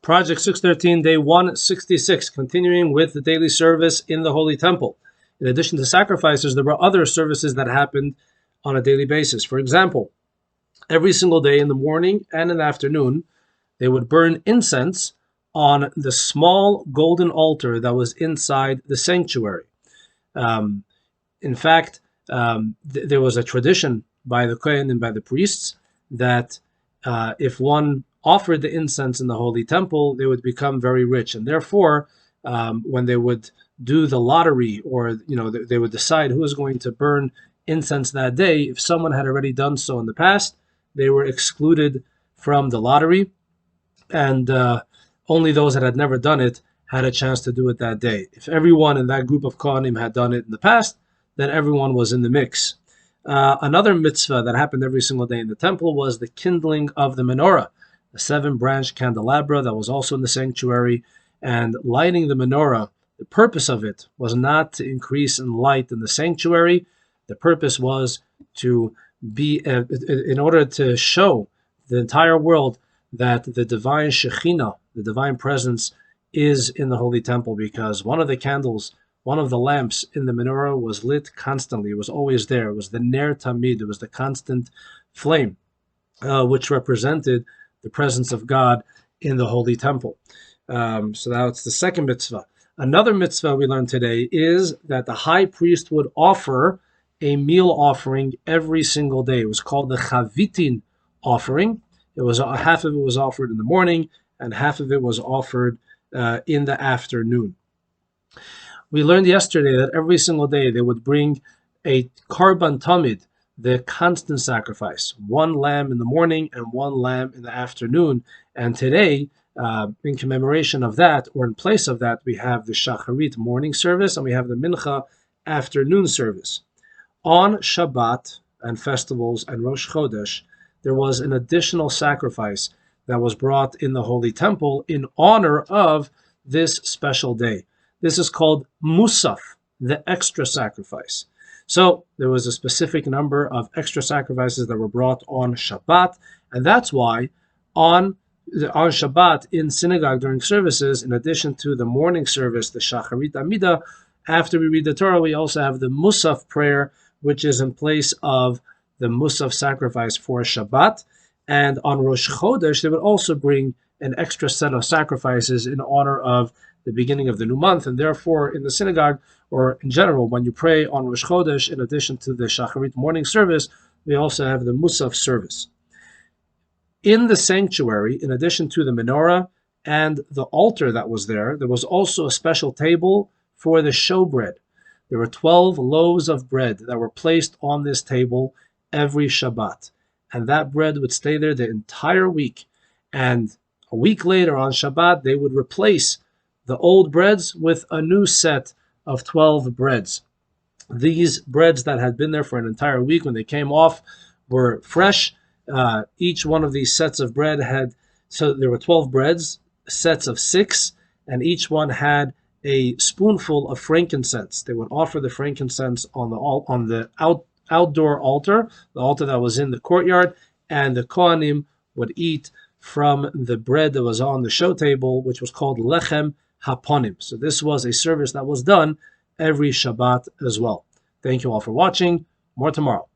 Project 613, day 166, continuing with the daily service in the Holy Temple. In addition to sacrifices, there were other services that happened on a daily basis. For example, every single day in the morning and in the afternoon, they would burn incense on the small golden altar that was inside the sanctuary. In fact, there was a tradition by the Kohen and by the priests that if one offered the incense in the Holy Temple, they would become very rich. And therefore, when they would do the lottery, or they would decide who was going to burn incense that day, if someone had already done so in the past, they were excluded from the lottery, and only those that had never done it had a chance to do it that day. If everyone in that group of Kohanim had done it in the past, then everyone was in the mix. Another mitzvah that happened every single day in the temple was the kindling of the menorah, the 7-branch candelabra that was also in the sanctuary. And lighting the menorah, the purpose of it was not to increase in light in the sanctuary. The purpose was to be, in order to show the entire world that the divine Shekhinah, the divine presence, is in the Holy Temple, because one of the candles, one of the lamps in the menorah was lit constantly. It was always there. It was the Ner Tamid. It was the constant flame, which represented the presence of God in the Holy Temple. So that's the second mitzvah. Another mitzvah we learned today is that the high priest would offer a meal offering every single day. It was called the Chavitin offering. It was half of it was offered in the morning, and half of it was offered in the afternoon. We learned yesterday that every single day they would bring a Karban Tamid, the constant sacrifice, one lamb in the morning and one lamb in the afternoon. And today, in commemoration of that, or in place of that, we have the Shacharit morning service and we have the Mincha afternoon service. On Shabbat and festivals and Rosh Chodesh, there was an additional sacrifice that was brought in the Holy Temple in honor of this special day. This is called Musaf, the extra sacrifice. So there was a specific number of extra sacrifices that were brought on Shabbat, and that's why on Shabbat in synagogue during services, in addition to the morning service, the Shacharit Amidah, after we read the Torah, we also have the Musaf prayer, which is in place of the Musaf sacrifice for Shabbat. And on Rosh Chodesh, they would also bring an extra set of sacrifices in honor of the beginning of the new month. And therefore, in the synagogue, or in general, when you pray on Rosh Chodesh, in addition to the Shacharit morning service, we also have the Musaf service. In the sanctuary, in addition to the menorah and the altar that was there, there was also a special table for the showbread. There were 12 loaves of bread that were placed on this table every Shabbat. And that bread would stay there the entire week. And a week later on Shabbat, they would replace the old breads with a new set of 12 breads. These breads that had been there for an entire week, when they came off, were fresh. Each one of these sets of bread so there were 12 breads, sets of 6, and each one had a spoonful of frankincense. They would offer the frankincense on the outdoor altar, the altar that was in the courtyard, and the Kohanim would eat from the bread that was on the show table, which was called Lechem Haponim. So this was a service that was done every Shabbat as well. Thank you all for watching. More tomorrow.